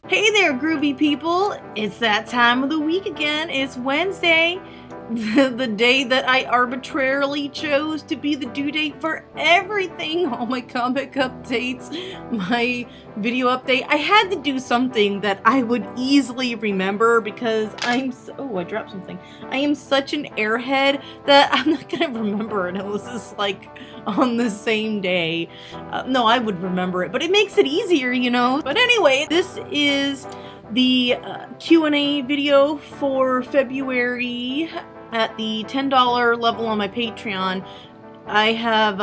Hey there, groovy people! It's that time of the week again. It's Wednesday, the day that I arbitrarily chose to be the due date for everything. All my comic updates, my video update. I had to do something that I would easily remember because oh, I dropped something. I am such an airhead that I'm not gonna remember it unless it's like on the same day. No, I would remember it, but it makes it easier, you know? But anyway, this is the Q&A video for February at the $10 level on my Patreon. I have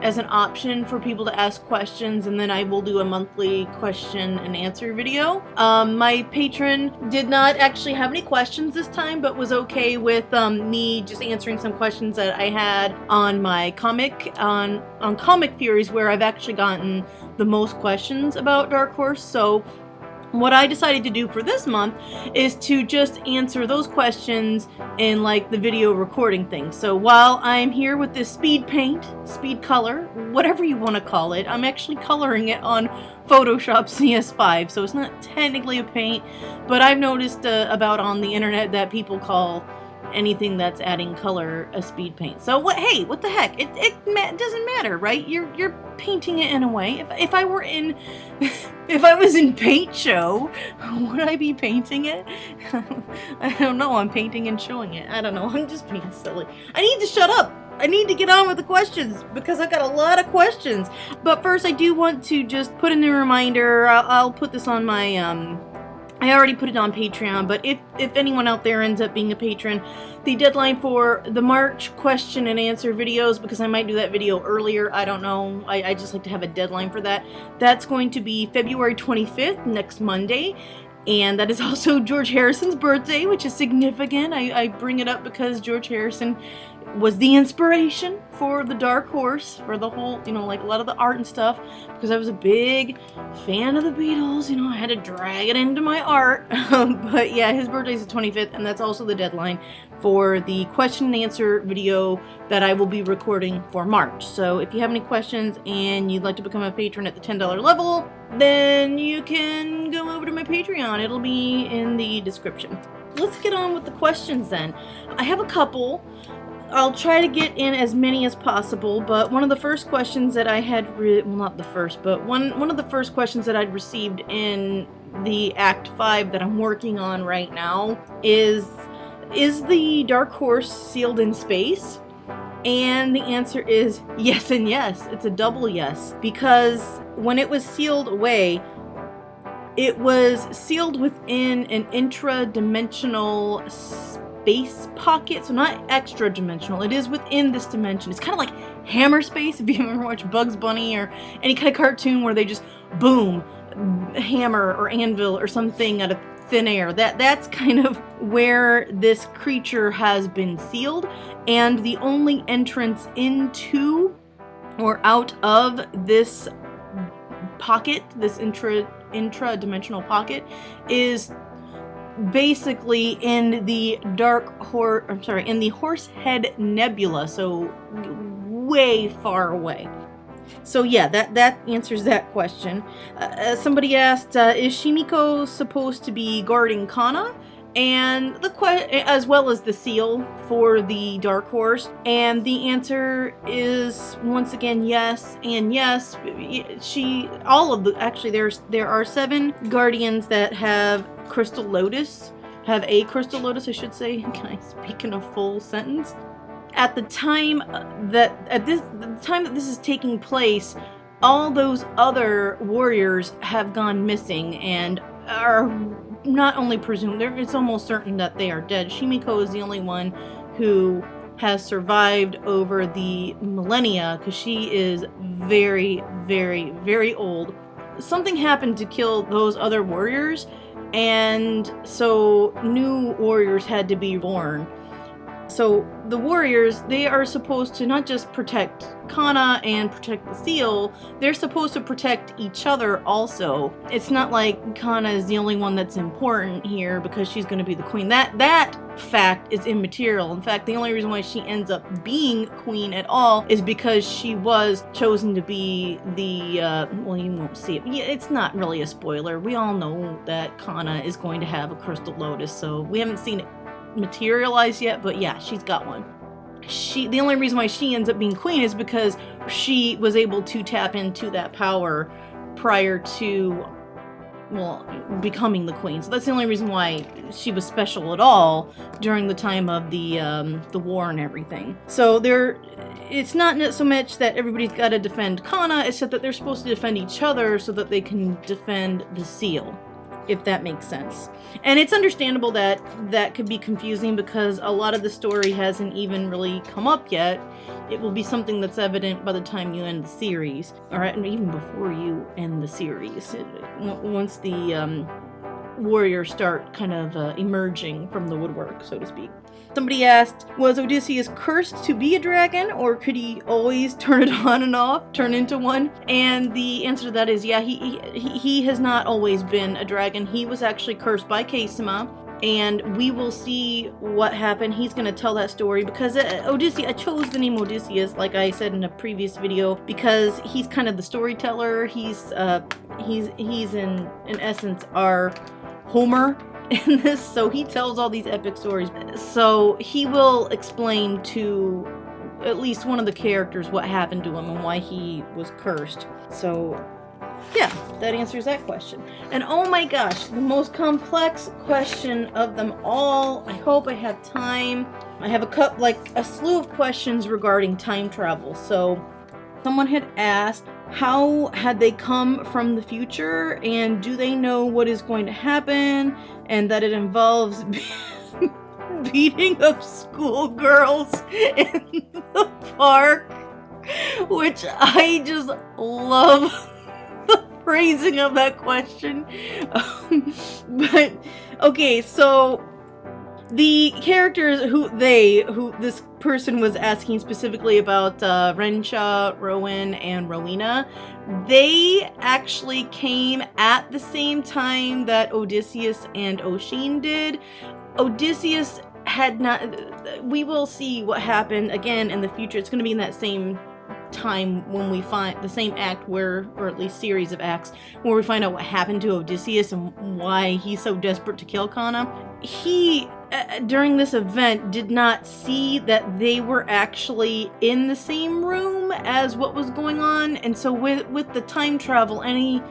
as an option for people to ask questions, and then I will do a monthly question and answer video. My patron did not actually have any questions this time, but was okay with me just answering some questions that I had on my comic, on Comic Theories, where I've actually gotten the most questions about Dark Horse. So what I decided to do for this month is to just answer those questions in like the video recording thing. So while I'm here with this speed paint, speed color, whatever you want to call it, I'm actually coloring it on Photoshop CS5, so it's not technically a paint, but I've noticed about on the internet that people call anything that's adding color a speed paint. So hey, what the heck? It doesn't matter, right? You're painting it in a way. If I were in if I was in paint show, would I be painting it? I don't know. I'm painting and showing it. I don't know. I'm just being silly. I need to shut up. I need to get on with the questions because I've got a lot of questions. But first, I do want to just put in a reminder. I'll put this on my I already put it on Patreon, but if anyone out there ends up being a patron, the deadline for the March question and answer videos, because I might do that video earlier, I don't know, I just like to have a deadline for that. That's going to be February 25th, next Monday, and that is also George Harrison's birthday, which is significant. I bring it up because George Harrison was the inspiration for the Dark Horse, for the whole, you know, like a lot of the art and stuff, because I was a big fan of the Beatles, you know, I had to drag it into my art. But yeah, his birthday's the 25th, and that's also the deadline for the question and answer video that I will be recording for March. So if you have any questions and you'd like to become a patron at the $10 level, then you can go over to my Patreon. It'll be in the description. Let's get on with the questions then. I have a couple. I'll try to get in as many as possible, but one of the first questions that I had, well, not the first, but one of the first questions that I'd received in the Act 5 that I'm working on right now is the Dark Horse sealed in space? And the answer is yes and yes. It's a double yes, because when it was sealed away, it was sealed within an intra-dimensional space pocket, so not extra dimensional. It is within this dimension. It's kind of like Hammer Space, if you ever watch Bugs Bunny or any kind of cartoon where they just boom, hammer or anvil or something out of thin air. That's kind of where this creature has been sealed, and the only entrance into or out of this pocket, this intra-dimensional pocket, is basically in the in the Horsehead Nebula, so way far away. So yeah, that answers that question. Somebody asked, is Shimiko supposed to be guarding Kana? And as well as the seal for the Dark Horse, and the answer is once again yes and yes. There are 7 guardians that have Crystal Lotus, have a Crystal Lotus, I should say. Can I speak in a full sentence? At the time that this is taking place, all those other warriors have gone missing and are not only presumed, it's almost certain that they are dead. Shimiko is the only one who has survived over the millennia, because she is very, very, very old. Something happened to kill those other warriors, and so new warriors had to be born. So the warriors, they are supposed to not just protect Kana and protect the seal, they're supposed to protect each other also. It's not like Kana is the only one that's important here because she's going to be the queen. That fact is immaterial. In fact, the only reason why she ends up being queen at all is because she was chosen to be the, well, you won't see it. Yeah, it's not really a spoiler. We all know that Kana is going to have a crystal lotus, so we haven't seen it materialize yet, but yeah, she's got one. The only reason why she ends up being queen is because she was able to tap into that power prior to, well, becoming the queen. So that's the only reason why she was special at all during the time of the war and everything. So it's not so much that everybody's got to defend Kana, it's that they're supposed to defend each other so that they can defend the seal, if that makes sense. And it's understandable that that could be confusing because a lot of the story hasn't even really come up yet. It will be something that's evident by the time you end the series, or even before you end the series. Once the warriors start kind of emerging from the woodwork, so to speak. Somebody asked, was Odysseus cursed to be a dragon, or could he always turn it on and off, turn into one? And the answer to that is, yeah, he has not always been a dragon. He was actually cursed by Caesima, and we will see what happened. He's going to tell that story because Odysseus, I chose the name Odysseus, like I said in a previous video, because he's kind of the storyteller. He's in essence our Homer in this, so he tells all these epic stories. So he will explain to at least one of the characters what happened to him and why he was cursed. So yeah, that answers that question. And oh my gosh, the most complex question of them all. I hope I have time. I have a slew of questions regarding time travel. So someone had asked, how had they come from the future, and do they know what is going to happen, and that it involves beating up schoolgirls in the park, which I just love the phrasing of that question. But okay, so the characters who this person was asking specifically about, Rensha, Rowan, and Rowena, they actually came at the same time that Odysseus and Oisin did. Odysseus had not, we will see what happened again in the future. It's going to be in that same time when we find the same act or at least series of acts, where we find out what happened to Odysseus and why he's so desperate to kill Kana. He, during this event, did not see that they were actually in the same room as what was going on, and so with the time travel, any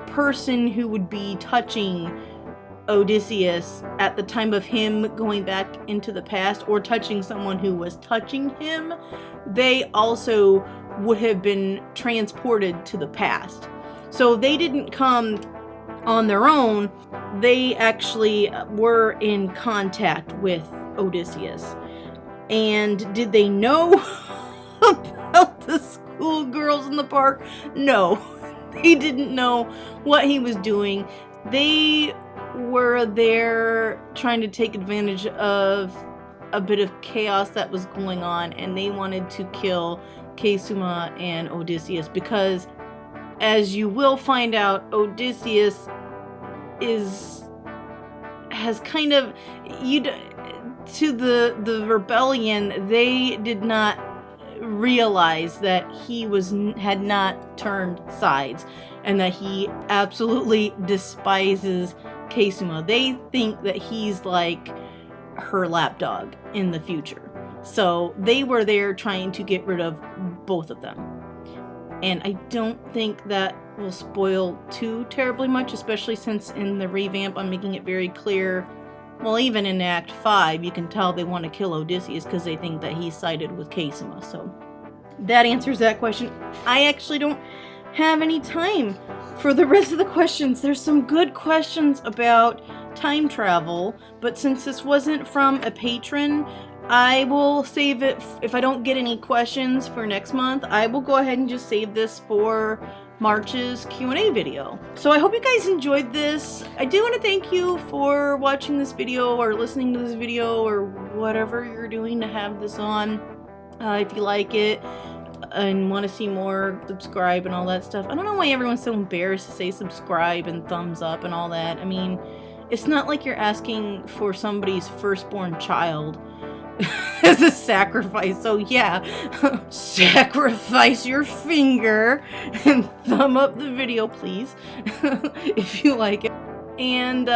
person who would be touching Odysseus at the time of him going back into the past, or touching someone who was touching him, they also would have been transported to the past. So they didn't come on their own. They actually were in contact with Odysseus. And did they know about the schoolgirls in the park? No, they didn't know what he was doing. They were there trying to take advantage of a bit of chaos that was going on, and they wanted to kill Caesima and Odysseus because, as you will find out, Odysseus has kind of, to the rebellion, they did not realize that he had not turned sides, and that he absolutely despises Caesima. They think that he's like her lapdog in the future. So they were there trying to get rid of both of them. And I don't think that will spoil too terribly much, especially since in the revamp I'm making it very clear. Well, even in Act 5, you can tell they want to kill Odysseus because they think that he sided with Caesima. So that answers that question. I actually don't have any time for the rest of the questions. There's some good questions about time travel, but since this wasn't from a patron, I will save it. If I don't get any questions for next month, I will go ahead and just save this for March's Q&A video. So I hope you guys enjoyed this. I do want to thank you for watching this video or listening to this video or whatever you're doing to have this on. If you like it and want to see more, subscribe and all that stuff. I don't know why everyone's so embarrassed to say subscribe and thumbs up and all that. I mean, It's not like you're asking for somebody's firstborn child as a sacrifice. So yeah, sacrifice your finger and thumb up the video, please, if you like it. And,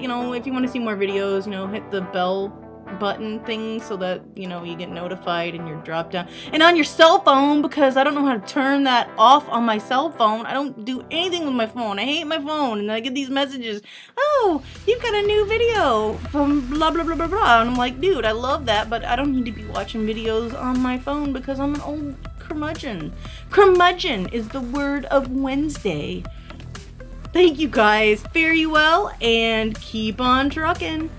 you know, if you want to see more videos, you know, hit the bell button thing so that, you know, you get notified and you're dropped down. And on your cell phone, because I don't know how to turn that off on my cell phone. I don't do anything with my phone. I hate my phone. And I get these messages, oh, you've got a new video from blah, blah, blah, blah, blah. And I'm like, dude, I love that, but I don't need to be watching videos on my phone because I'm an old curmudgeon. Curmudgeon is the word of Wednesday. Thank you guys. Fare you well and keep on trucking.